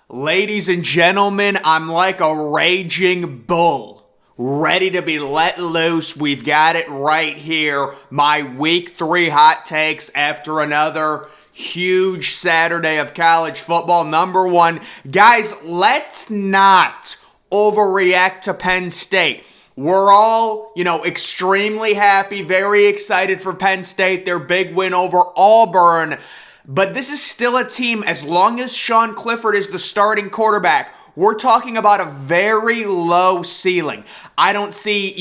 Ladies and gentlemen, I'm like a raging bull, ready to be let loose. We've got it right here. My week 3 hot takes after another huge Saturday of college football. Number 1, guys, let's not overreact to Penn State. We're all, extremely happy, very excited for Penn State, their big win over Auburn. But this is still a team, as long as Sean Clifford is the starting quarterback, we're talking about a very low ceiling. I don't see,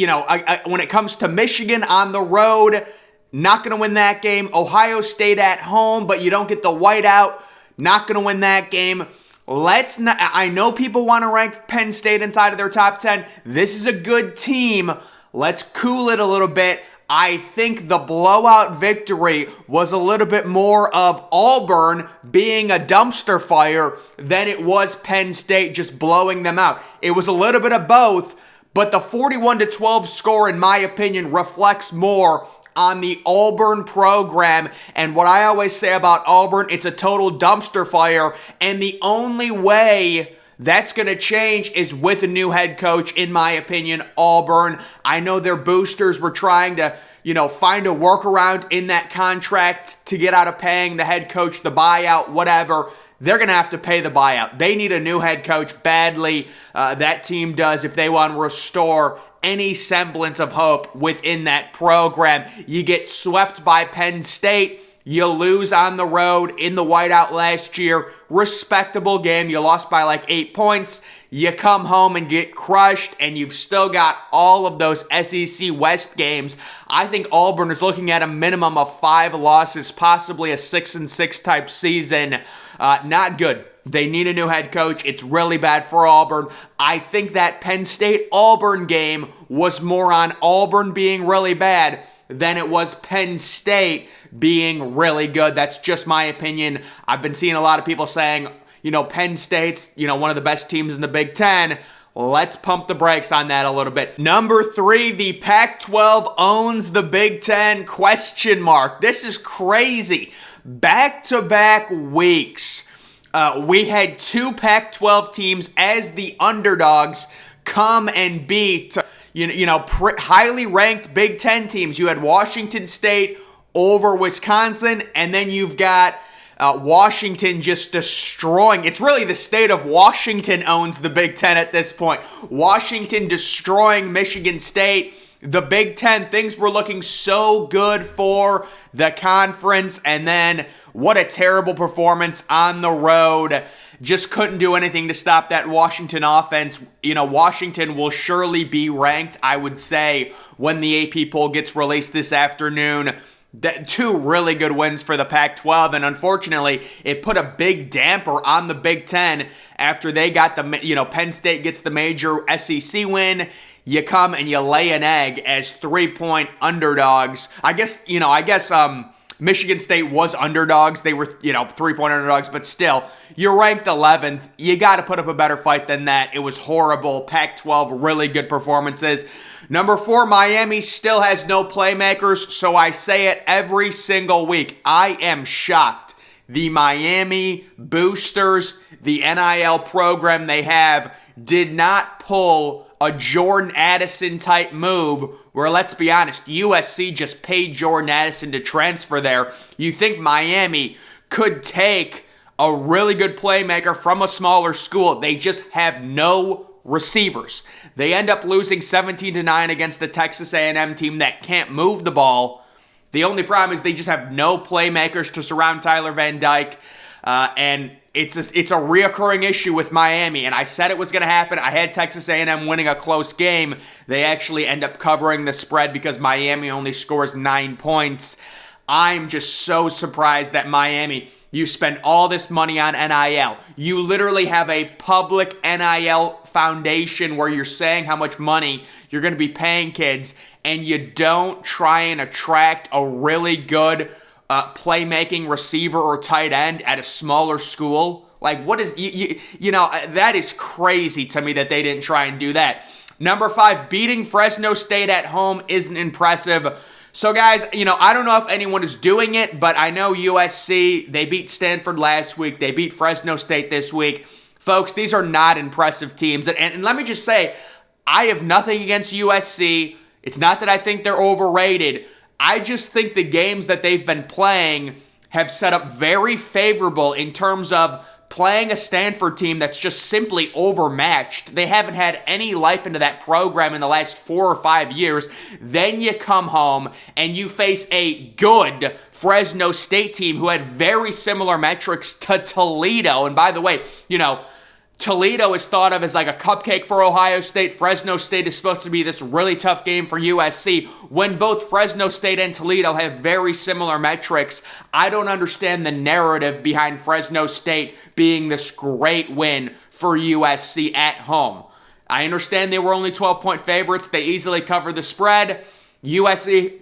when it comes to Michigan on the road, not going to win that game. Ohio State at home, but you don't get the whiteout, not going to win that game. I know people want to rank Penn State inside of their top 10. This is a good team. Let's cool it a little bit. I think the blowout victory was a little bit more of Auburn being a dumpster fire than it was Penn State just blowing them out. It was a little bit of both, but the 41-12 score, in my opinion, reflects more on the Auburn program. And what I always say about Auburn, it's a total dumpster fire, and the only way that's going to change is with a new head coach, in my opinion. Auburn, I know their boosters were trying to, find a workaround in that contract to get out of paying the head coach the buyout, whatever. They're going to have to pay the buyout. They need a new head coach badly. That team does, if they want to restore any semblance of hope within that program. You get swept by Penn State. You lose on the road in the whiteout last year. Respectable game. You lost by like 8 points. You come home and get crushed, and you've still got all of those SEC West games. I think Auburn is looking at a minimum of 5 losses, possibly a 6-6 type season. Not good. They need a new head coach. It's really bad for Auburn. I think that Penn State-Auburn game was more on Auburn being really bad than it was Penn State being really good. That's just my opinion. I've been seeing a lot of people saying, Penn State's, one of the best teams in the Big Ten. Let's pump the brakes on that a little bit. Number 3, the Pac-12 owns the Big Ten, ? This is crazy. Back-to-back weeks, we had 2 Pac-12 teams as the underdogs come and beat highly ranked Big Ten teams. You had Washington State over Wisconsin, and then you've got Washington just destroying. It's really the state of Washington owns the Big Ten at this point. Washington destroying Michigan State. The Big Ten, things were looking so good for the conference, and then what a terrible performance on the road. Just couldn't do anything to stop that Washington offense. Washington will surely be ranked, I would say, when the AP poll gets released this afternoon. 2 really good wins for the Pac-12, and unfortunately, it put a big damper on the Big Ten after they got Penn State gets the major SEC win. You come and you lay an egg as 3-point underdogs. I guess Michigan State was underdogs. They were, 3-point underdogs, but still, you're ranked 11th. You got to put up a better fight than that. It was horrible. Pac-12, really good performances. Number 4, Miami still has no playmakers, so I say it every single week. I am shocked. The Miami boosters, the NIL program they have, did not pull a Jordan Addison type move where, let's be honest, USC just paid Jordan Addison to transfer there. You think Miami could take a really good playmaker from a smaller school. They just have no receivers. They end up losing 17-9 against the Texas A&M team that can't move the ball. The only problem is they just have no playmakers to surround Tyler Van Dyke, and it's a reoccurring issue with Miami, and I said it was going to happen. I had Texas A&M winning a close game. They actually end up covering the spread because Miami only scores 9 points. I'm just so surprised that Miami, you spend all this money on NIL. You literally have a public NIL foundation where you're saying how much money you're going to be paying kids, and you don't try and attract a really good playmaking receiver or tight end at a smaller school. Like, what is, that is crazy to me that they didn't try and do that. Number 5, beating Fresno State at home isn't impressive. So guys, I don't know if anyone is doing it, but I know USC, they beat Stanford last week. They beat Fresno State this week. Folks, these are not impressive teams. And let me just say, I have nothing against USC. It's not that I think they're overrated. I just think the games that they've been playing have set up very favorable in terms of playing a Stanford team that's just simply overmatched. They haven't had any life into that program in the last 4 or 5 years. Then you come home and you face a good Fresno State team who had very similar metrics to Toledo. And by the way, Toledo is thought of as like a cupcake for Ohio State. Fresno State is supposed to be this really tough game for USC. When both Fresno State and Toledo have very similar metrics, I don't understand the narrative behind Fresno State being this great win for USC at home. I understand they were only 12-point favorites. They easily covered the spread. USC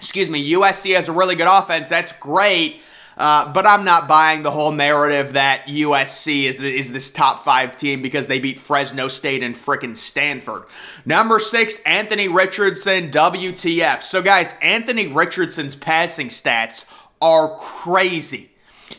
has a really good offense. That's great. But I'm not buying the whole narrative that USC is this top 5 team because they beat Fresno State and frickin' Stanford. Number 6, Anthony Richardson, WTF. So guys, Anthony Richardson's passing stats are crazy.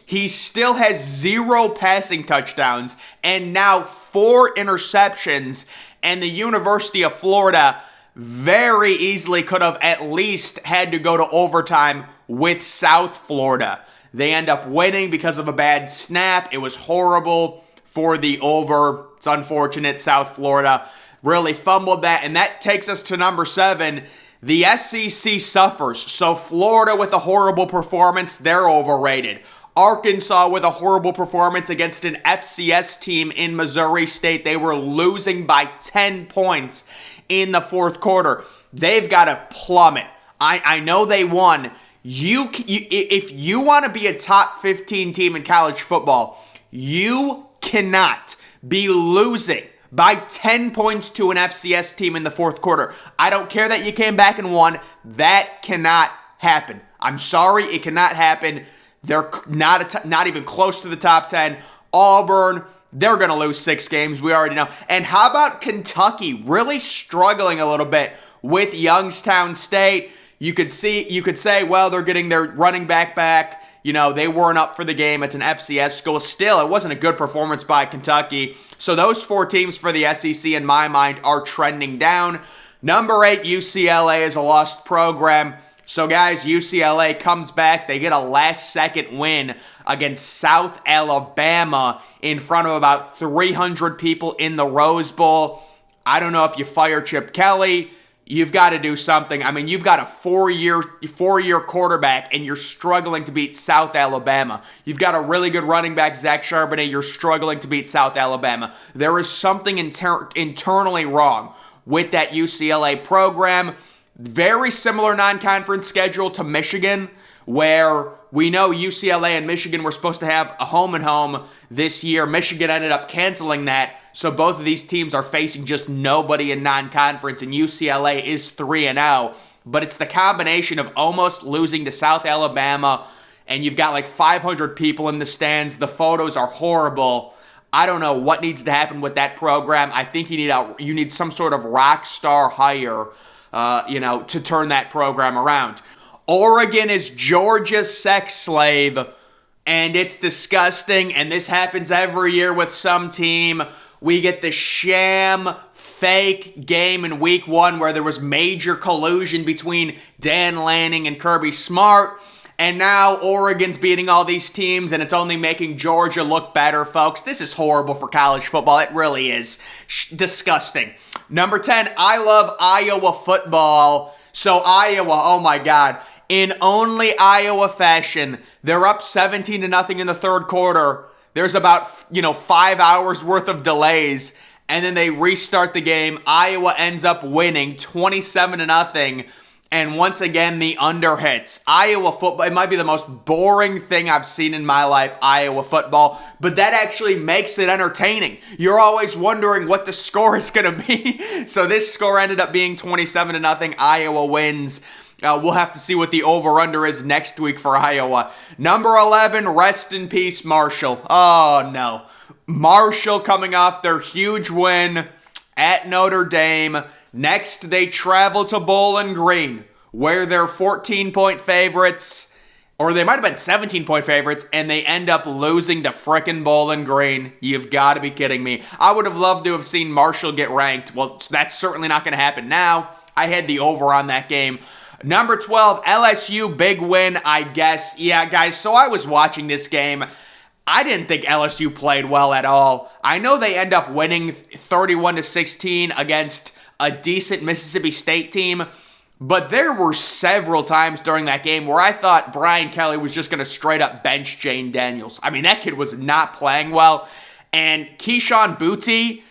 He still has 0 passing touchdowns and now 4 interceptions, and the University of Florida very easily could have at least had to go to overtime with South Florida. They end up winning because of a bad snap. It was horrible for the over. It's unfortunate. South Florida really fumbled that. And that takes us to number 7. The SEC suffers. So Florida with a horrible performance, they're overrated. Arkansas with a horrible performance against an FCS team in Missouri State. They were losing by 10 points in the fourth quarter. They've got to plummet. I know they won. If you want to be a top 15 team in college football, you cannot be losing by 10 points to an FCS team in the fourth quarter. I don't care that you came back and won. That cannot happen. I'm sorry, it cannot happen. They're not even close to the top 10. Auburn, they're going to lose 6 games. We already know. And how about Kentucky? Really struggling a little bit with Youngstown State. You could say, well, they're getting their running back. They weren't up for the game. It's an FCS school. Still, it wasn't a good performance by Kentucky. So those 4 teams for the SEC, in my mind, are trending down. Number 8, UCLA is a lost program. So, guys, UCLA comes back. They get a last-second win against South Alabama in front of about 300 people in the Rose Bowl. I don't know if you fire Chip Kelly. You've got to do something. I mean, you've got a four-year quarterback, and you're struggling to beat South Alabama. You've got a really good running back, Zach Charbonnet. You're struggling to beat South Alabama. There is something internally wrong with that UCLA program. Very similar non-conference schedule to Michigan, where we know UCLA and Michigan were supposed to have a home-and-home this year. Michigan ended up canceling that. So both of these teams are facing just nobody in non-conference, and UCLA is 3-0. But it's the combination of almost losing to South Alabama, and you've got like 500 people in the stands. The photos are horrible. I don't know what needs to happen with that program. I think you need some sort of rock star hire, to turn that program around. Oregon is Georgia's sex slave, and it's disgusting, and this happens every year with some team. We get the sham fake game in week 1 where there was major collusion between Dan Lanning and Kirby Smart. And now Oregon's beating all these teams, and it's only making Georgia look better, folks. This is horrible for college football. It really is disgusting. Number 10, I love Iowa football. So Iowa, oh my God. In only Iowa fashion, they're up 17-0 in the third quarter. There's about, 5 hours worth of delays, and then they restart the game. Iowa ends up winning 27-0, and once again, the under hits. Iowa football, it might be the most boring thing I've seen in my life, Iowa football, but that actually makes it entertaining. You're always wondering what the score is going to be. So this score ended up being 27-0. Iowa wins. We'll have to see what the over-under is next week for Iowa. Number 11, rest in peace, Marshall. Oh, no. Marshall coming off their huge win at Notre Dame. Next, they travel to Bowling Green, where they're 14-point favorites, or they might have been 17-point favorites, and they end up losing to frickin' Bowling Green. You've got to be kidding me. I would have loved to have seen Marshall get ranked. Well, that's certainly not going to happen now. I had the over on that game. Number 12, LSU, big win, I guess. Yeah, guys, so I was watching this game. I didn't think LSU played well at all. I know they end up winning 31-16 against a decent Mississippi State team, but there were several times during that game where I thought Brian Kelly was just going to straight up bench Jane Daniels. I mean, that kid was not playing well. And Keyshawn Boutte,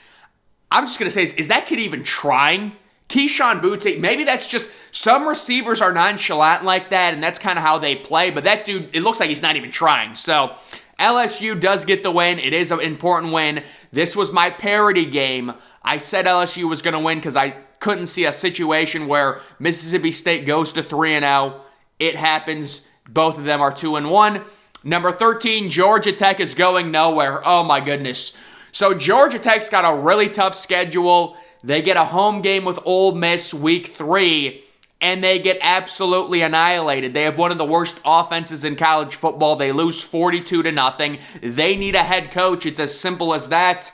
I'm just going to say, is that kid even trying? Keyshawn Boutte, maybe that's just some receivers are nonchalant like that, and that's kind of how they play. But that dude, it looks like he's not even trying. So LSU does get the win. It is an important win. This was my parity game. I said LSU was going to win because I couldn't see a situation where Mississippi State goes to 3-0. It happens. Both of them are 2-1. Number 13, Georgia Tech is going nowhere. Oh my goodness. So Georgia Tech's got a really tough schedule. They get a home game with Ole Miss week 3, and they get absolutely annihilated. They have one of the worst offenses in college football. They lose 42-0. They need a head coach. It's as simple as that.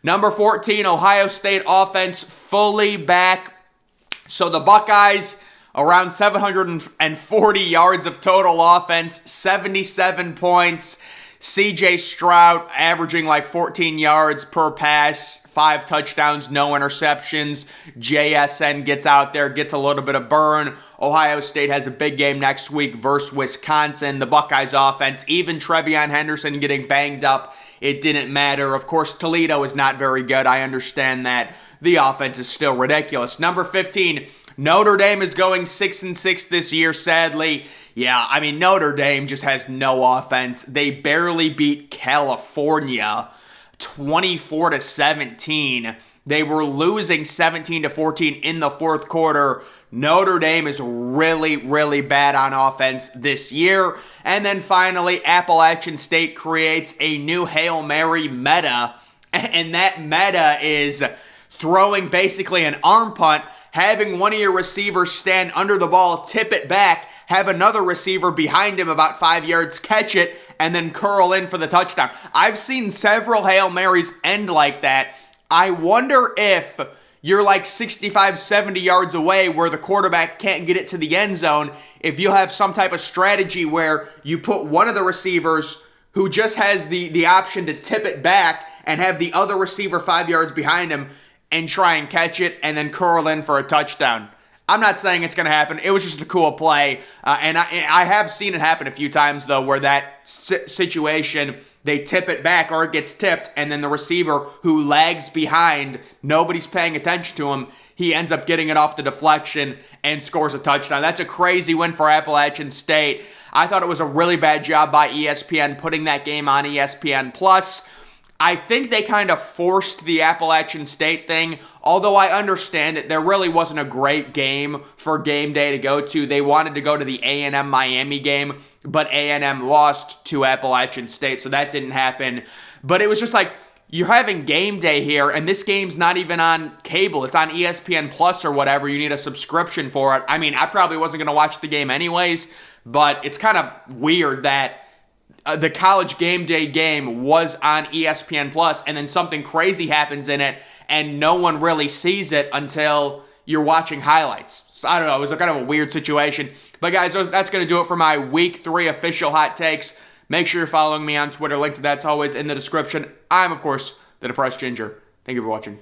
Number 14, Ohio State offense fully back. So the Buckeyes, around 740 yards of total offense, 77 points. CJ Stroud averaging like 14 yards per pass, 5 touchdowns, no interceptions. JSN gets out there, gets a little bit of burn. Ohio State has a big game next week versus Wisconsin. The Buckeyes offense, even Trevion Henderson getting banged up, it didn't matter. Of course, Toledo is not very good. I understand that. The offense is still ridiculous. Number 15, Notre Dame is going 6-6 this year, sadly. Yeah, I mean, Notre Dame just has no offense. They barely beat California 24-17. They were losing 17-14 in the fourth quarter. Notre Dame is really, really bad on offense this year. And then finally, Appalachian State creates a new Hail Mary meta. And that meta is throwing basically an arm punt, having one of your receivers stand under the ball, tip it back, have another receiver behind him about 5 yards, catch it, and then curl in for the touchdown. I've seen several Hail Marys end like that. I wonder if you're like 65, 70 yards away where the quarterback can't get it to the end zone, if you have some type of strategy where you put one of the receivers who just has the option to tip it back and have the other receiver 5 yards behind him and try and catch it and then curl in for a touchdown. I'm not saying it's going to happen. It was just a cool play. And I have seen it happen a few times, though, where that situation, they tip it back or it gets tipped, and then the receiver who lags behind, nobody's paying attention to him, he ends up getting it off the deflection and scores a touchdown. That's a crazy win for Appalachian State. I thought it was a really bad job by ESPN putting that game on ESPN+. I think they kind of forced the Appalachian State thing, although I understand it. There really wasn't a great game for game day to go to. They wanted to go to the A&M Miami game, but A&M lost to Appalachian State, so that didn't happen. But it was just like, you're having game day here, and this game's not even on cable. It's on ESPN Plus or whatever. You need a subscription for it. I mean, I probably wasn't going to watch the game anyways, but it's kind of weird that the college game day game was on ESPN Plus, and then something crazy happens in it, and no one really sees it until you're watching highlights. So, I don't know. It was kind of a weird situation. But guys, that's going to do it for my Week 3 official hot takes. Make sure you're following me on Twitter. Link to that's always in the description. I'm, of course, the Depressed Ginger. Thank you for watching.